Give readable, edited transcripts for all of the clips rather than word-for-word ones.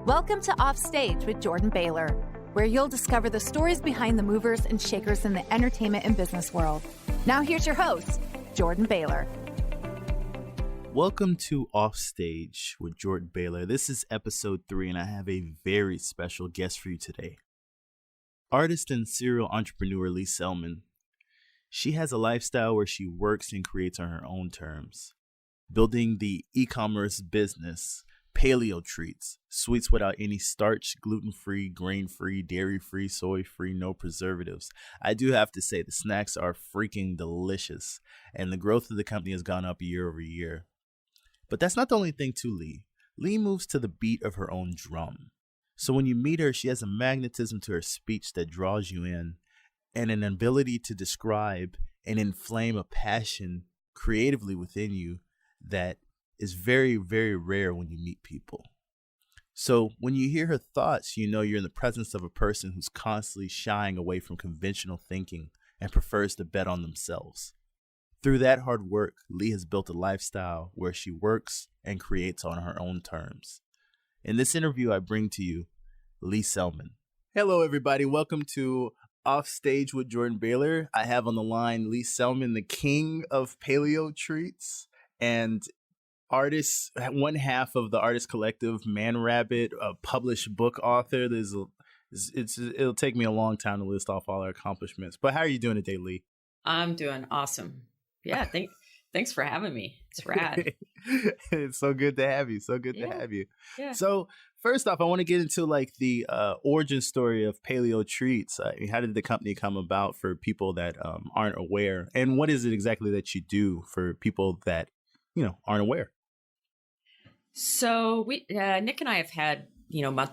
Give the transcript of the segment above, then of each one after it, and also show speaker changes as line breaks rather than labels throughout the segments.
Welcome to Offstage with Jordan Baylor, where you'll discover the stories behind the movers and shakers in the entertainment and business world. Now here's your host, Jordan Baylor.
Welcome to Offstage with Jordan Baylor. This is episode 3, and I have a very special guest for you today. Artist and serial entrepreneur Lee Selman. She has a lifestyle where she works and creates on her own terms, building the e-commerce business, Paleo Treats, sweets without any starch, gluten-free, grain-free, dairy-free, soy-free, no preservatives. I do have to say the snacks are freaking delicious, and the growth of the company has gone up year over year. But that's not the only thing to Lee. Lee moves to the beat of her own drum. So when you meet her, she has a magnetism to her speech that draws you in, and an ability to describe and inflame a passion creatively within you that is very, very rare when you meet people. So when you hear her thoughts, you know you're in the presence of a person who's constantly shying away from conventional thinking and prefers to bet on themselves. Through that hard work, Lee has built a lifestyle where she works and creates on her own terms. In this interview, I bring to you Lee Selman. Hello, everybody. Welcome to Offstage with Jordan Baylor. I have on the line Lee Selman, the king of Paleo Treats, and artist, one half of the artist collective Man Rabbit, a published book author. It'll take me a long time to list off all our accomplishments. But how are you doing today, Lee?
I'm doing awesome. Yeah, thanks for having me. It's rad.
It's so good to have you. So good to have you.
Yeah.
So first off, I want to get into like the origin story of Paleo Treats. How did the company come about for people that aren't aware? And what is it exactly that you do for people that, aren't aware?
So Nick and I have had,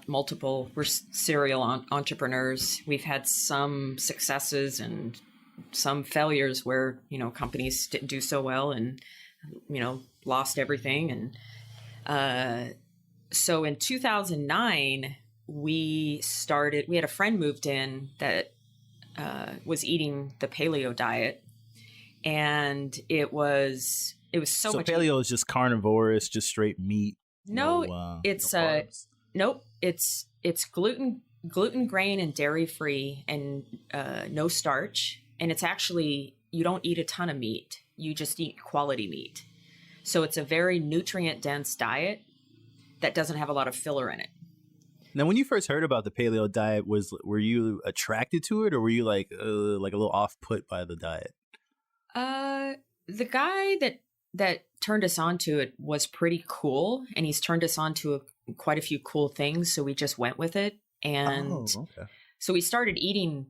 multiple, we're serial entrepreneurs. We've had some successes and some failures where, companies didn't do so well and, lost everything. And so in 2009, we had a friend moved in that was eating the paleo diet. And it was so much.
Paleo is just carnivorous, just straight meat.
It's gluten, grain, and dairy free, and no starch. And it's actually, you don't eat a ton of meat. You just eat quality meat. So it's a very nutrient dense diet that doesn't have a lot of filler in it.
Now, when you first heard about the paleo diet, were you attracted to it, or were you like a little off put by the diet?
The guy that turned us on to it was pretty cool, and he's turned us on to quite a few cool things. So we just went with it. And so we started eating,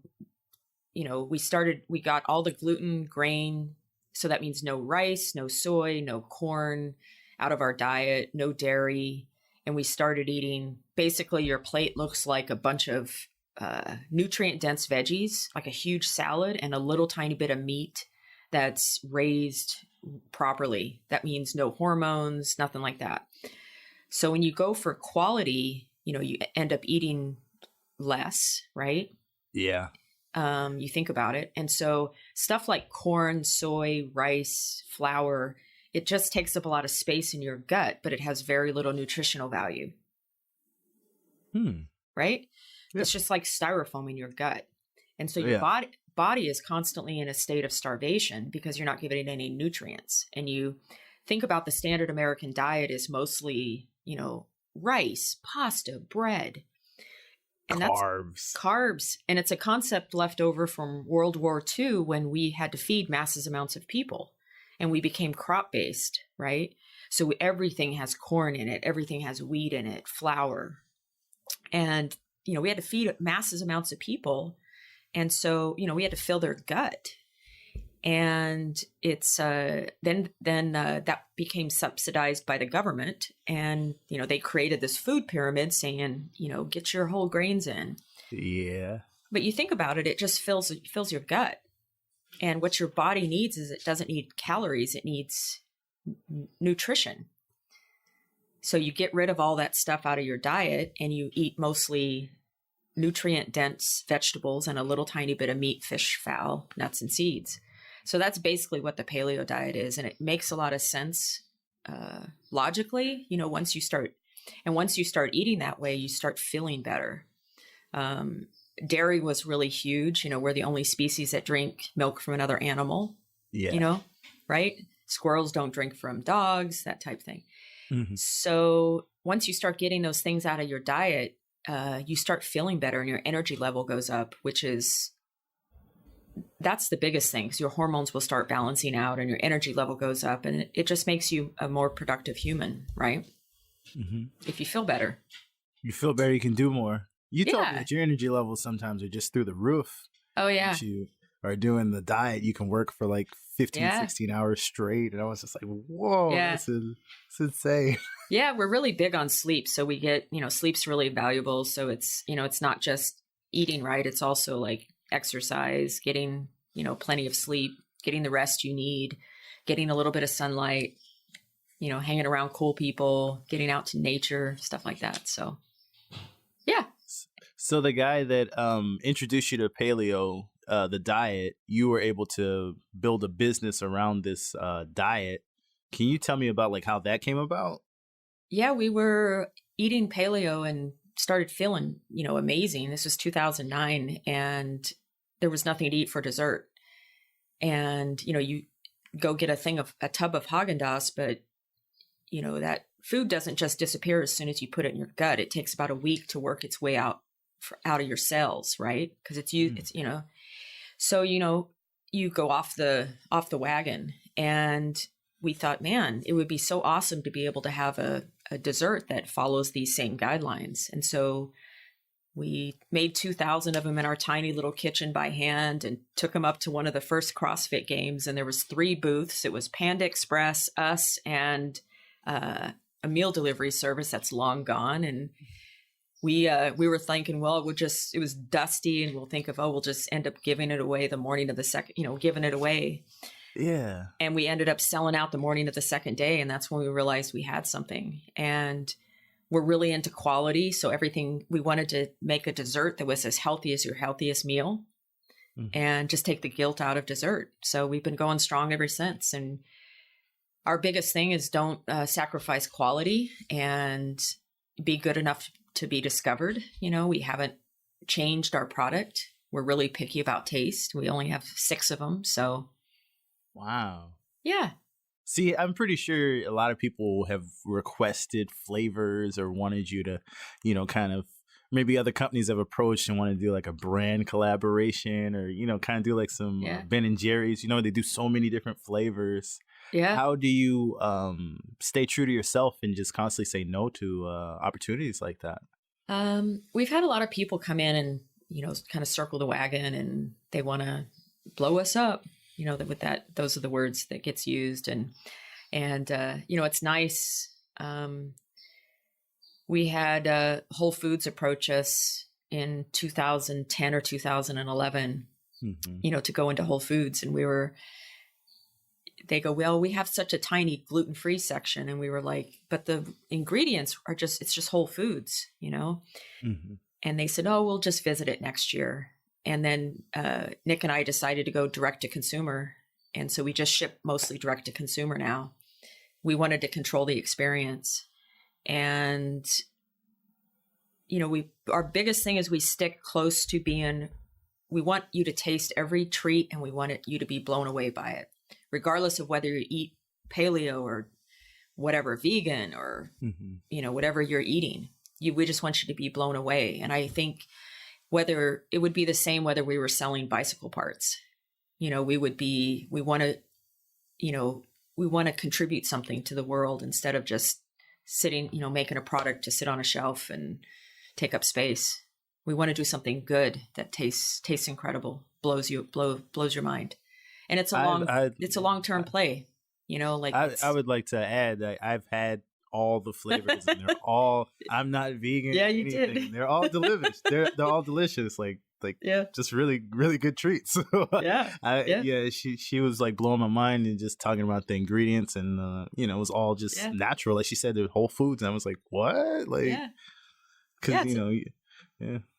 we got all the gluten, grain. So that means no rice, no soy, no corn out of our diet, no dairy. And we started eating, basically your plate looks like a bunch of nutrient dense veggies, like a huge salad and a little tiny bit of meat that's raised properly. That means no hormones, nothing like that. So when you go for quality, you end up eating less, right?
Yeah.
You think about it. And so stuff like corn, soy, rice, flour, it just takes up a lot of space in your gut, but it has very little nutritional value. Right? Yeah. It's just like styrofoam in your gut. And so your body is constantly in a state of starvation because you're not giving it any nutrients. And you think about the standard American diet is mostly, rice, pasta, bread. And
carbs.
That's carbs. And it's a concept left over from World War II when we had to feed massive amounts of people and we became crop-based, right? So everything has corn in it. Everything has wheat in it, flour. And, we had to feed massive amounts of people. And so, we had to fill their gut. And it's then that became subsidized by the government. And, they created this food pyramid saying, get your whole grains in.
Yeah.
But you think about it, it just fills your gut. And what your body needs is it doesn't need calories. It needs nutrition. So you get rid of all that stuff out of your diet and you eat mostly nutrient dense vegetables and a little tiny bit of meat, fish, fowl, nuts, and seeds. So that's basically what the paleo diet is. And it makes a lot of sense logically, once you start And once you start eating that way, you start feeling better. Dairy was really huge. We're the only species that drink milk from another animal,
Yeah.
Right? Squirrels don't drink from dogs, that type thing.
Mm-hmm.
So once you start getting those things out of your diet, you start feeling better and your energy level goes up, that's the biggest thing, because your hormones will start balancing out and your energy level goes up, and it just makes you a more productive human, right?
Mm-hmm.
If you feel better.
You feel better, you can do more. You told me
Yeah.
that your energy levels sometimes are just through the roof.
Oh, yeah.
If you are doing the diet, you can work for like 15,
Yeah.
16 hours straight. And I was just like, whoa,
Yeah.
this is insane.
Yeah, we're really big on sleep. So we get, sleep's really valuable. So it's, it's not just eating right. It's also like exercise, getting, plenty of sleep, getting the rest you need, getting a little bit of sunlight, hanging around cool people, getting out to nature, stuff like that. So, yeah.
So the guy that introduced you to paleo, the diet, you were able to build a business around this diet. Can you tell me about like how that came about?
Yeah, we were eating paleo and started feeling, amazing. This was 2009 and there was nothing to eat for dessert. And, you go get a tub of Haagen-Dazs, but, that food doesn't just disappear as soon as you put it in your gut. It takes about a week to work its way out of your cells, right? Because it's so, you go off the wagon. And we thought, man, it would be so awesome to be able to have a dessert that follows these same guidelines. And so we made 2,000 of them in our tiny little kitchen by hand and took them up to one of the first CrossFit games. And there was 3 booths. It was Panda Express, us, and a meal delivery service that's long gone. And we were thinking, well, it was dusty, and we'll think of, we'll just end up giving it away the morning of the second, giving it away.
Yeah.
And we ended up selling out the morning of the second day. And that's when we realized we had something. And we're really into quality. So we wanted to make a dessert that was as healthy as your healthiest meal, and just take the guilt out of dessert. So we've been going strong ever since. And our biggest thing is don't sacrifice quality and be good enough to be discovered. We haven't changed our product. We're really picky about taste. We only have 6 of them. So.
Wow.
Yeah.
See, I'm pretty sure a lot of people have requested flavors or wanted you to, kind of, maybe other companies have approached and want to do like a brand collaboration or, kind of do like some Ben and Jerry's. They do so many different flavors.
Yeah.
How do you stay true to yourself and just constantly say no to opportunities like that?
We've had a lot of people come in and, kind of circle the wagon, and they want to blow us up. Those are the words that gets used. And it's nice. We had Whole Foods approach us in 2010 or 2011, to go into Whole Foods. And they go, well, we have such a tiny gluten-free section. And we were like, but the ingredients it's just Whole Foods, And they said, oh, we'll just visit it next year. And then Nick and I decided to go direct to consumer. And so we just ship mostly direct to consumer now. We wanted to control the experience. And, our biggest thing is we stick close to we want you to taste every treat, and we want you to be blown away by it, regardless of whether you eat paleo or whatever, vegan or, whatever you're eating. We just want you to be blown away. And I think whether it would be the same whether we were selling bicycle parts, we want to contribute something to the world instead of just sitting, making a product to sit on a shelf and take up space. We want to do something good that tastes incredible, blows your mind. And it's a long-term play,
I would like to add that I've had all the flavors, and they're all, I'm not vegan.
Yeah, you
anything.
did.
They're all delicious. They're all delicious. Like just really, really good treats. She was like blowing my mind and just talking about the ingredients, and it was all just natural. Like she said, the Whole Foods, and I was like, what? Like, because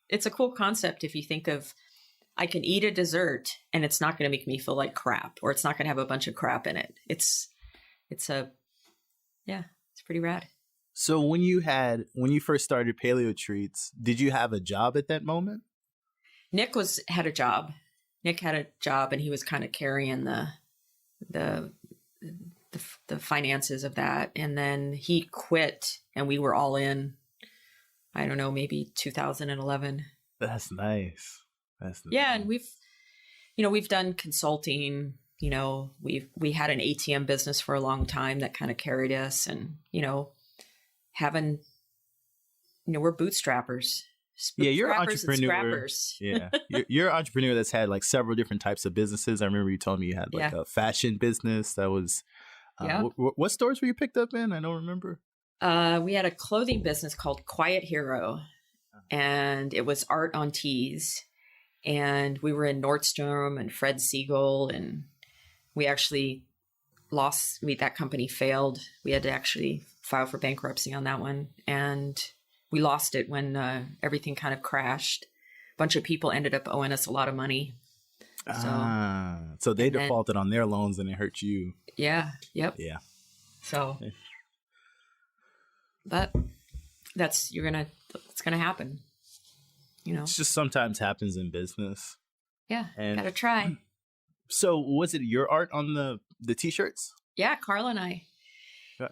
it's a cool concept if you think of, I can eat a dessert and it's not going to make me feel like crap, or it's not going to have a bunch of crap in it. It's pretty rad.
So when you first started Paleo Treats, did you have a job at that moment?
Nick had a job. Nick had a job, and he was kind of carrying the finances of that. And then he quit, and we were all in. I don't know, maybe 2011.
That's nice.
Yeah, and we've done consulting. We had an ATM business for a long time that kind of carried us, and we're bootstrappers.
Yeah, you're an
Scrappers and
entrepreneur.
scrappers.
Yeah, you're an entrepreneur that's had like several different types of businesses. I remember you told me you had like a fashion business that was. What stores were you picked up in? I don't remember.
We had a clothing business called Quiet Hero, and it was art on tees. And we were in Nordstrom and Fred Siegel, and we actually that company failed. We had to actually file for bankruptcy on that one. And we lost it when everything kind of crashed. A bunch of people ended up owing us a lot of money.
So they defaulted on their loans and it hurt you.
Yeah. Yep.
Yeah.
So, but it's gonna happen.
It just sometimes happens in business.
Yeah. Gotta try.
So was it your art on the t-shirts?
Yeah. Carla and I.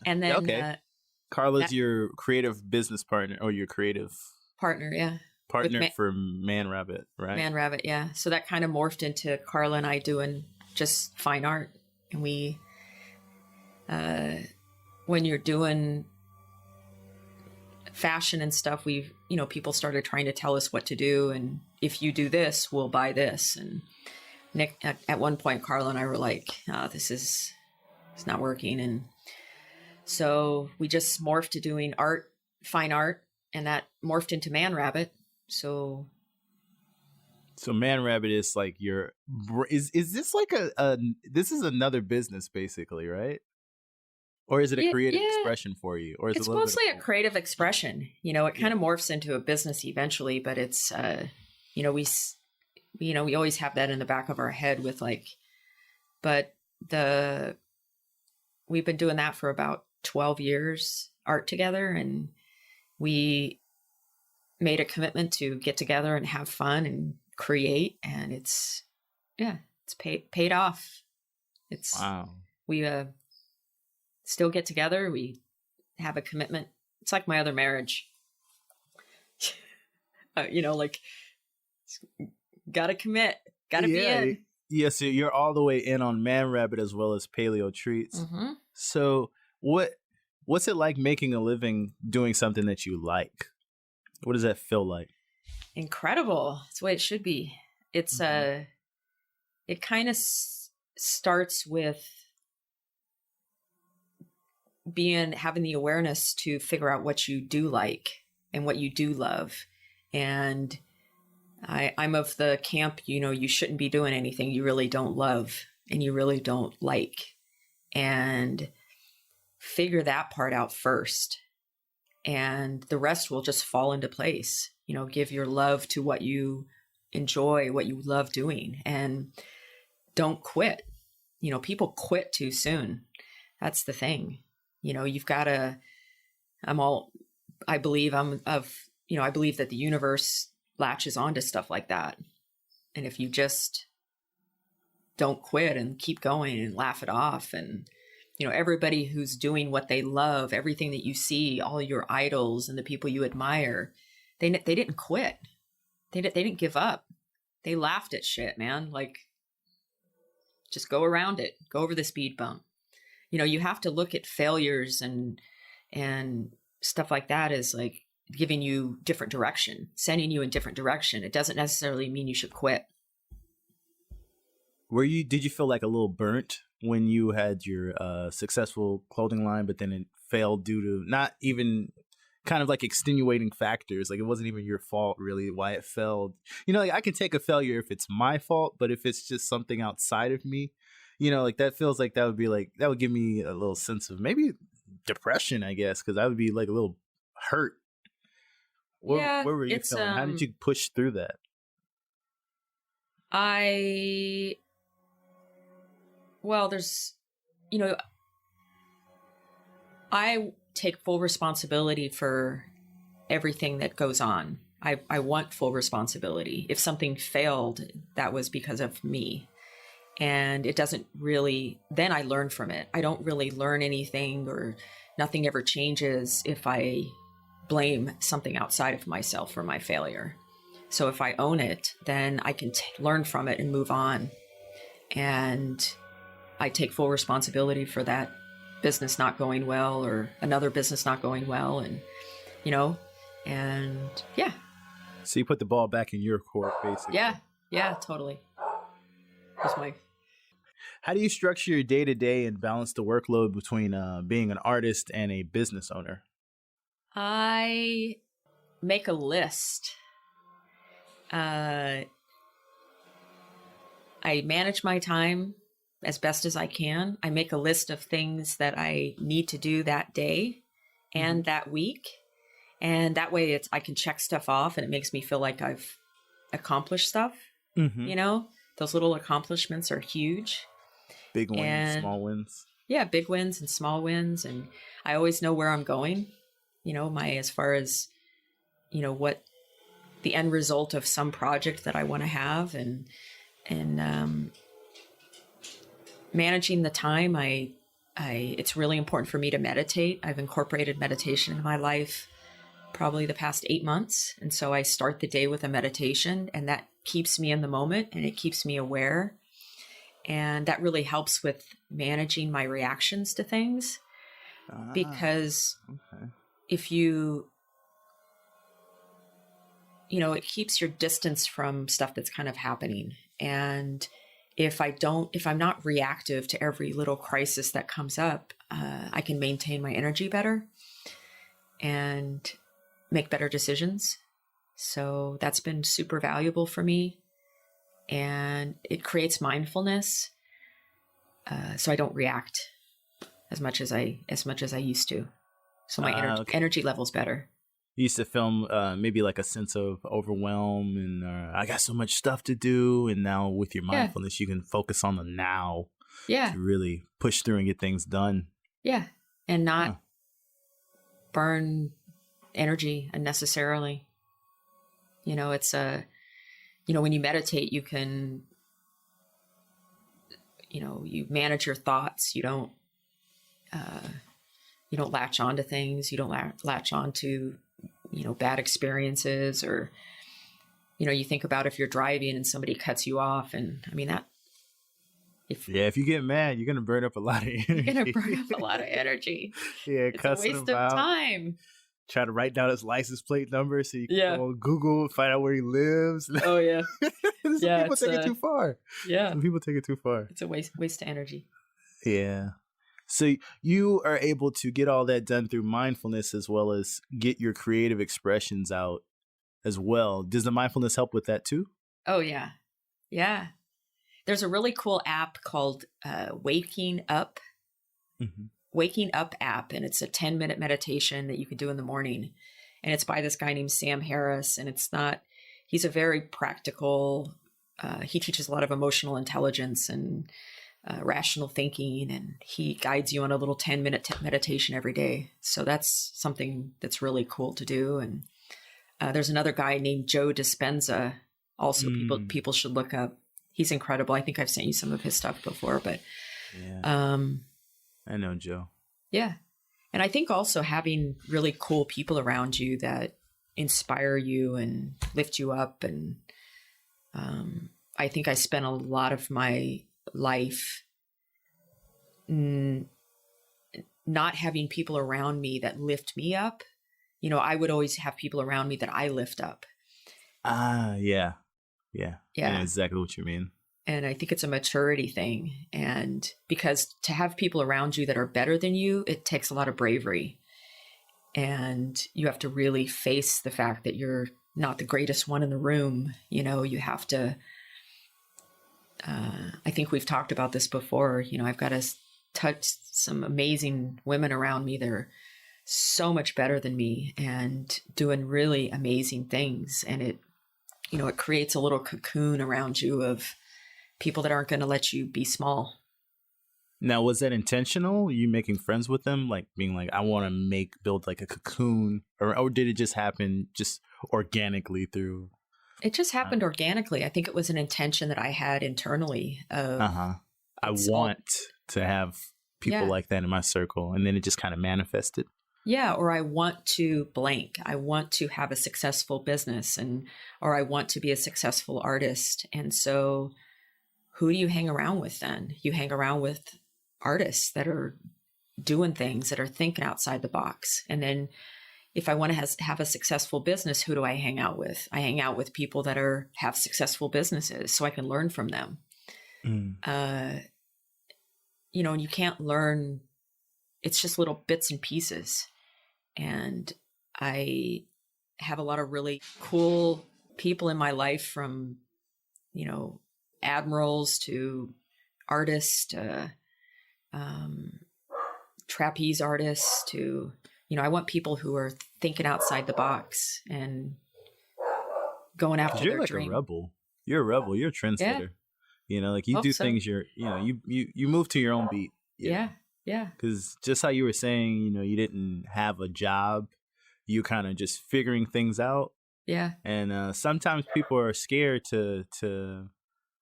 And then,
Carla's your creative business partner or your creative
partner. Yeah.
Partner for Man Rabbit, right?
Man Rabbit, yeah. So that kind of morphed into Carla and I doing just fine art. And we, when you're doing fashion and stuff, people started trying to tell us what to do. And if you do this, we'll buy this. And Nick, at one point, Carla and I were like, it's not working. And so we just morphed to doing fine art, and that morphed into Man Rabbit. So
Man Rabbit is like is this like this is another business basically, right? Or is it a creative expression for you? Or is
it's mostly a creative expression. It kind of morphs into a business eventually, but it's we always have that in the back of our head with we've been doing that for about 12 years, art together, and we made a commitment to get together and have fun and create, and it's paid off.
Wow.
We still get together. We have a commitment. It's like my other marriage. Gotta commit. Gotta be in.
Yeah, so you're all the way in on Man Rabbit as well as Paleo Treats.
Mm-hmm.
So what's it like making a living doing something that you like? What does that feel like?
Incredible. It's the way it should be. It's it kind of starts with having the awareness to figure out what you do like and what you do love. And I'm of the camp, you shouldn't be doing anything you really don't love and you really don't like, and figure that part out first. And the rest will just fall into place. Give your love to what you enjoy, what you love doing, and don't quit. People quit too soon. That's the thing. You've got to, I believe that the universe latches onto stuff like that. And if you just don't quit and keep going and laugh it off, and everybody who's doing what they love, everything that you see, all your idols and the people you admire, they didn't quit. They didn't give up. They laughed at shit, man. Just go around it. Go over the speed bump. You have to look at failures and stuff like that as like giving you different direction, sending you in different direction. It doesn't necessarily mean you should quit.
Did you feel like a little burnt when you had your successful clothing line, but then it failed due to not even kind of like extenuating factors? Like it wasn't even your fault really why it failed. I can take a failure if it's my fault, but if it's just something outside of me, that feels like that would give me a little sense of maybe depression, I guess, because I would be like a little hurt. Where were you feeling? How did you push through that?
take full responsibility for everything that goes on. I want full responsibility. If something failed, that was because of me. And it doesn't really, then I learn from it. I don't really learn anything, or nothing ever changes if I blame something outside of myself for my failure. So if I own it, then I can learn from it and move on. And I take full responsibility for that business not going well, or another business not going well. And, and yeah.
So you put the ball back in your court, basically.
Yeah, totally. That's my...
How do you structure your day-to-day and balance the workload between being an artist and a business owner?
I make a list. I manage my time as best as I can. I make a list of things that I need to do that day and that week. And that way I can check stuff off, and it makes me feel like I've accomplished stuff. Those little accomplishments are huge.
Big wins, small wins.
Yeah, big wins and small wins. And I always know where I'm going, as far as, what the end result of some project that I want to have, and managing the time. It's really important for me to meditate. I've incorporated meditation in my life probably the past 8 months. And so I start the day with a meditation, and that keeps me in the moment, and it keeps me aware. And that really helps with managing my reactions to things. Because if it keeps your distance from stuff that's kind of happening. And if I'm not reactive to every little crisis that comes up, I can maintain my energy better and make better decisions. So that's been super valuable for me. And it creates mindfulness. So I don't react as much as I used to. So my energy level's better.
You used to film maybe like a sense of overwhelm and I got so much stuff to do. And now with your mindfulness, you can focus on the now to really push through and get things done.
Yeah. And not burn energy unnecessarily. It's when you meditate, you can, you manage your thoughts. You don't latch onto things. You don't latch onto, bad experiences, or, you think about if you're driving and somebody cuts you off, and if you get mad, you're going to burn up a lot of energy. You're going to burn up a lot of energy.
It's
a waste of time.
Try to write down his license plate number so you can go on Google and find out where he lives.
Oh, yeah.
Some people take it too far.
Yeah.
Some people take it too far.
It's a waste of energy.
Yeah. So you are able to get all that done through mindfulness, as well as get your creative expressions out as well. Does the mindfulness help with that too?
Oh, yeah. Yeah. There's a really cool app called Waking Up. Waking Up app, and it's a 10-minute meditation that you can do in the morning. And it's by this guy named Sam Harris. And he's a very practical, he teaches a lot of emotional intelligence and rational thinking, and he guides you on a little 10-minute meditation every day. So that's something that's really cool to do. And there's another guy named Joe Dispenza. Also, people should look up. He's incredible. I think I've sent you some of his stuff before, but
I know Joe.
Yeah. And I think also having really cool people around you that inspire you and lift you up. And I think I spent a lot of my life not having people around me that lift me up. I would always have people around me that I lift up.
Yeah. I know exactly what you mean.
And I think it's a maturity thing. And because to have people around you that are better than you, it takes a lot of bravery. And you have to really face the fact that you're not the greatest one in the room. You have to, I think we've talked about this before. I've got to touch some amazing women around me. They're so much better than me and doing really amazing things. And it creates a little cocoon around you of people that aren't going to let you be small.
Now, was that intentional? You making friends with them, like being like, I want to build like a cocoon, or did it just happen just organically through?
It just happened organically. I think it was an intention that I had internally.
I want to have people like that in my circle, and then it just kind of manifested.
Yeah, or I want to blank. I want to have a successful business, or I want to be a successful artist. And so, who do you hang around with then? You hang around with artists that are doing things, that are thinking outside the box. And then if I want to have a successful business, who do I hang out with? I hang out with people that have successful businesses so I can learn from them. And you can't learn, it's just little bits and pieces. And I have a lot of really cool people in my life, from, admirals to artists to trapeze artists to, I want people who are thinking outside the box and going after their dream.
You're like a rebel. You're a rebel. You're a trendsetter. Yeah. Like you do things. You move to your own beat.
Yeah.
Because just how you were saying, you didn't have a job. You kind of just figuring things out.
Yeah.
And sometimes people are scared to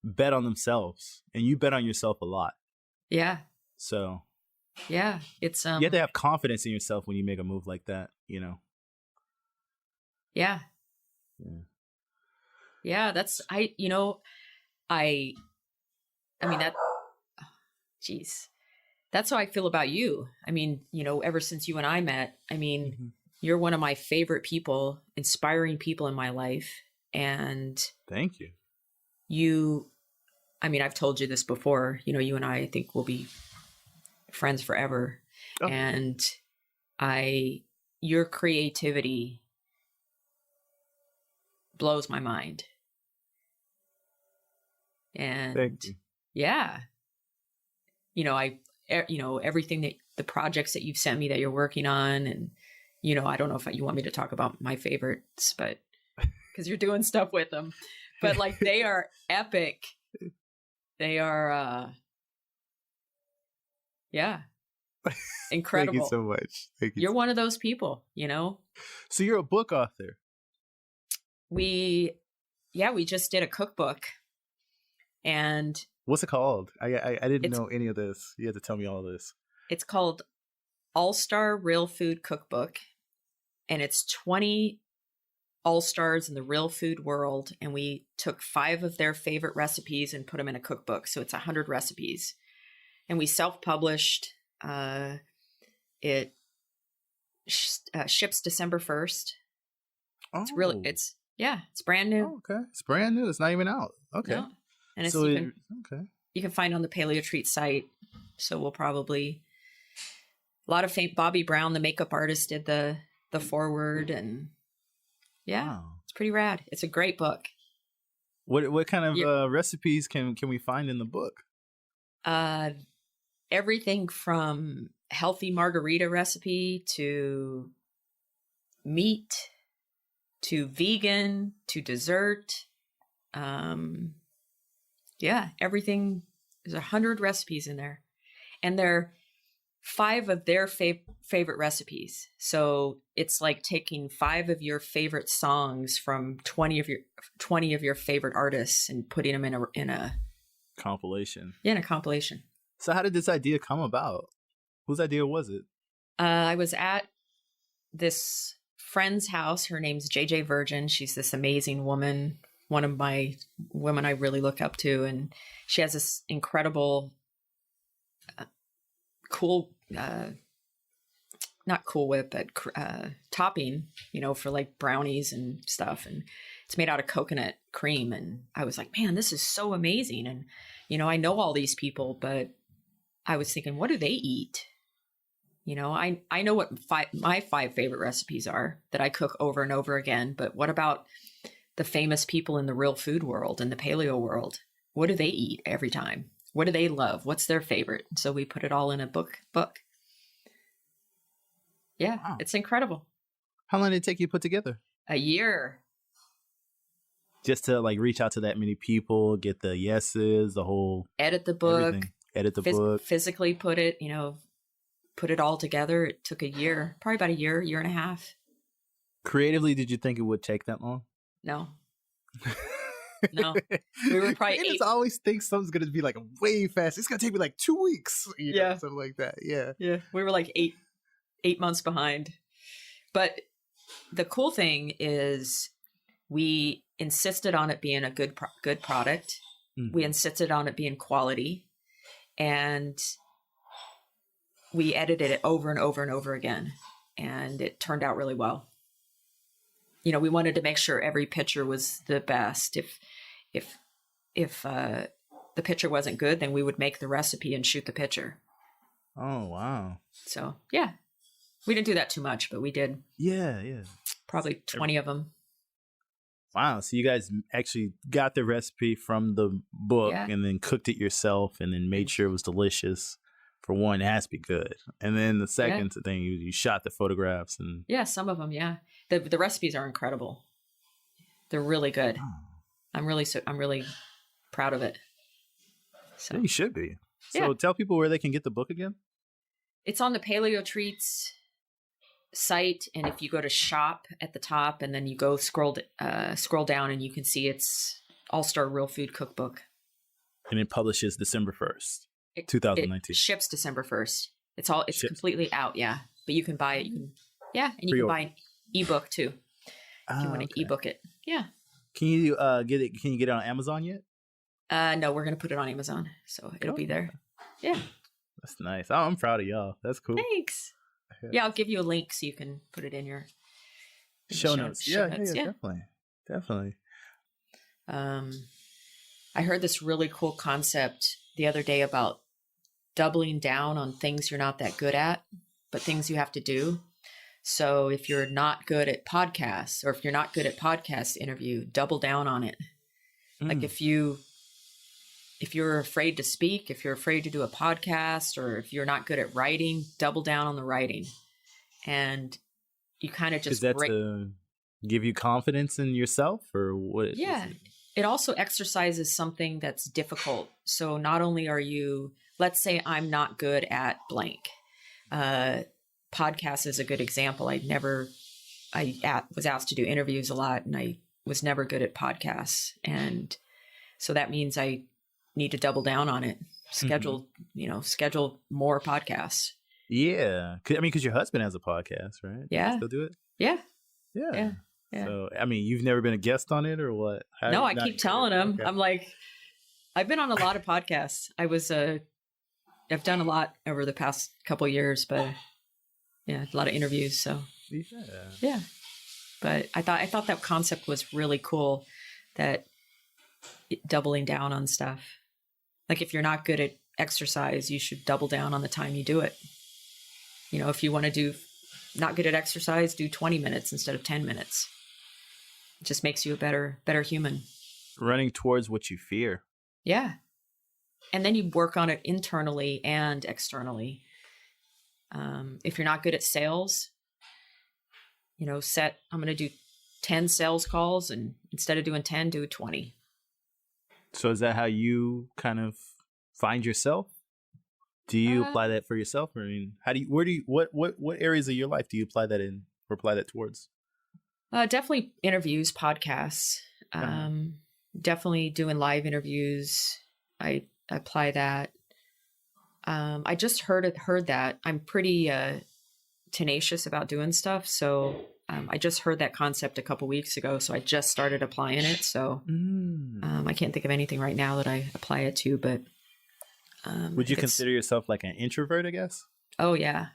bet on themselves, and you bet on yourself a lot.
Yeah.
So.
Yeah, it's
you have to have confidence in yourself when you make a move like that,
Yeah. That's I mean that. Geez, that's how I feel about you. I mean, ever since you and I met, you're one of my favorite people, inspiring people in my life, and
thank you.
I've told you this before. You and I think we'll be friends forever. And your creativity blows my mind. And
thank you.
Yeah, everything that the projects that you've sent me that you're working on, and I don't know if you want me to talk about my favorites, but because you're doing stuff with them, but like they are epic. They are incredible.
Thank you so much.
You're one of those people,
So you're a book author.
We just did a cookbook. And
what's it called? I didn't know any of this. You had to tell me all this.
It's called All-Star Real Food Cookbook. And it's 20 all-stars in the real food world. And we took 5 of their favorite recipes and put them in a cookbook. So it's 100 recipes. And we self-published. It ships December 1st.
Oh.
It's brand new.
Oh, okay. It's brand new. It's not even out. Okay. No.
And it's you can find it on the Paleo Treat site. So we'll probably a lot of Bobby Brown, the makeup artist, did the foreword, and It's pretty rad. It's a great book.
What kind of recipes can we find in the book?
Everything from healthy margarita recipe to meat to vegan to dessert. Everything. There's 100 recipes in there, and they're 5 of their favorite recipes. So it's like taking 5 of your favorite songs from 20 of your favorite artists and putting them in a
compilation.
Yeah, in a compilation.
So how did this idea come about? Whose idea was it?
I was at this friend's house. Her name's JJ Virgin. She's this amazing woman, one of my women I really look up to. And she has this incredible, cool, not Cool Whip, but topping, for like brownies and stuff. And it's made out of coconut cream. And I was like, man, this is so amazing. And, I know all these people, but I was thinking, what do they eat? I know what my 5 favorite recipes are that I cook over and over again, but what about the famous people in the real food world and the paleo world? What do they eat every time? What do they love? What's their favorite? So we put it all in a book. Yeah, wow. It's incredible.
How long did it take you to put together?
A year.
Just to like reach out to that many people, get the yeses, the whole...
Edit the book.
Everything. edit the book.
Physically put it all together. It took a year, probably about a year and a half.
Creatively, did you think it would take that long?
No. No. We were probably
Creators always think something's going to be like way fast. It's going to take me like 2 weeks.
Yeah.
Something like that. Yeah.
Yeah. We were like eight months behind. But the cool thing is we insisted on it being a good product. Mm-hmm. We insisted on it being quality. And we edited it over and over and over again. And it turned out really well. We wanted to make sure every picture was the best. If the picture wasn't good, then we would make the recipe and shoot the picture.
Oh, wow.
So, yeah. We didn't do that too much, but we did.
Yeah, yeah.
Probably 20 of them.
Wow. So you guys actually got the recipe from the book and then cooked it yourself and then made sure it was delicious. For one, it has to be good. And then the second thing, you shot the photographs. And
yeah, some of them, yeah. The recipes are incredible. They're really good. Oh. I'm really proud of it. So
yeah, you should be. So tell people where they can get the book again.
It's on the Paleo Treats site, and if you go to shop at the top, and then you go scroll down, and you can see it's All-Star Real Food Cookbook. And it
publishes December 1st, 2019.
It ships December 1st. It's completely out, yeah. But you can buy it. You can buy an ebook too if you want to ebook it. Yeah.
Can you get it? Can you get it on Amazon yet?
No, we're gonna put it on Amazon, so it'll be there. Yeah.
That's nice. Oh, I'm proud of y'all. That's cool.
Thanks. Yeah, I'll give you a link so you can put it in your
show notes. Yeah, definitely.
I heard this really cool concept the other day about doubling down on things you're not that good at, but things you have to do. So if you're not good at podcasts, or if you're not good at podcast interview, double down on it. Like if you're afraid to speak, if you're afraid to do a podcast, or if you're not good at writing, double down on the writing. And you kind of just...
Is that to give you confidence in yourself, or what?
Yeah. It also exercises something that's difficult. So not only are you, let's say I'm not good at blank. Podcast is a good example. I was asked to do interviews a lot, and I was never good at podcasts. And so that means I need to double down on it. Schedule more podcasts.
Yeah. Because your husband has a podcast, right?
Yeah.
You still do it?
Yeah.
Yeah. Yeah. So, you've never been a guest on it, or what?
No, I keep telling him. Okay. I'm like, I've been on a lot of podcasts. I've done a lot over the past couple of years, but yeah, a lot of interviews. So yeah. But I thought that concept was really cool, that doubling down on stuff. Like if you're not good at exercise, you should double down on the time you do it. If you want to do not good at exercise, do 20 minutes instead of 10 minutes. It just makes you a better human.
Running towards what you fear.
Yeah. And then you work on it internally and externally. If you're not good at sales, I'm going to do 10 sales calls, and instead of doing 10, do 20.
So is that how you kind of find yourself? Do you apply that for yourself? Or what areas of your life do you apply that in, or apply that towards?
Definitely interviews, podcasts, definitely doing live interviews. I apply that. I just heard that. I'm pretty tenacious about doing stuff. So I just heard that concept a couple weeks ago. So I just started applying it. So I can't think of anything right now that I apply it to, but
would you consider yourself like an introvert, I guess?
Oh, yeah.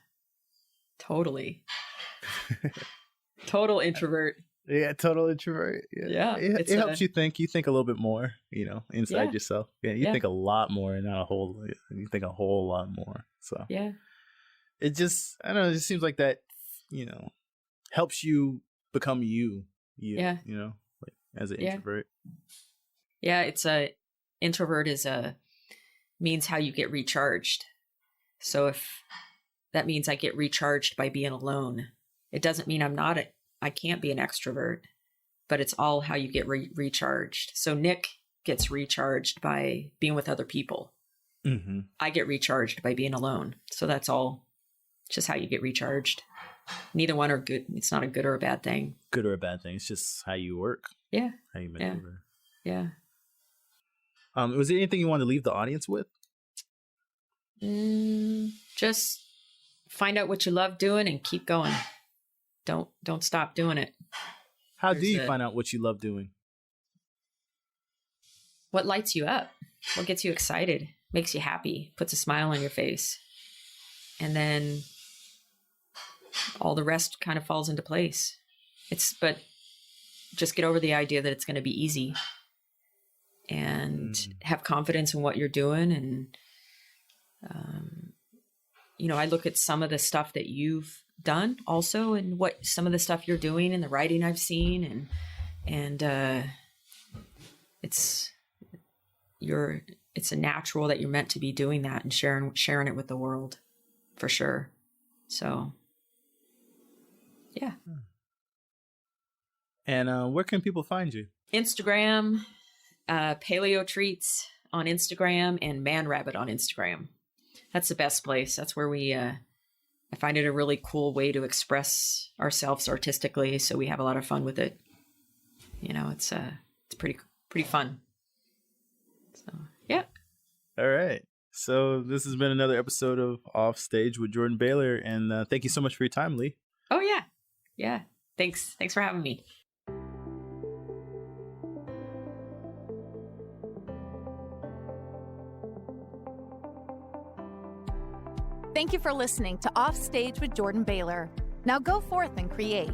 Totally. Total introvert.
Yeah, total introvert. Yeah. It helps you think. You think a little bit more, inside yourself. Yeah, you think a lot more, and not a whole. You think a whole lot more. So
yeah,
it just, I don't know. It just seems like that, helps you become you.
Yeah.
Like as an introvert.
Yeah, it's introvert means how you get recharged. So if that means I get recharged by being alone, it doesn't mean I can't be an extrovert, but it's all how you get recharged. So Nick gets recharged by being with other people.
Mm-hmm.
I get recharged by being alone. So that's all just how you get recharged. Neither one are good. It's not a good or a bad thing.
Good or a bad thing. It's just how you work.
Yeah.
How you maneuver.
Yeah.
Was there anything you want to leave the audience with?
Just find out what you love doing and keep going. Don't stop doing it.
How do you find out what you love doing?
What lights you up? What gets you excited? Makes you happy? Puts a smile on your face? And then all the rest kind of falls into place. But just get over the idea that it's going to be easy and have confidence in what you're doing. And, I look at some of the stuff that you've done also and what some of the stuff you're doing and the writing I've seen and it's a natural that you're meant to be doing that and sharing it with the world for sure. So, yeah.
And where can people find you?
Instagram, Paleo Treats on Instagram and Man Rabbit on Instagram. That's the best place. That's where I find it a really cool way to express ourselves artistically. So we have a lot of fun with it. It's pretty fun. So, yeah.
All right. So this has been another episode of Offstage with Jordan Baylor. And thank you so much for your time, Lee.
Oh, yeah. Yeah. Thanks for having me.
Thank you for listening to Offstage with Jordan Baylor. Now go forth and create.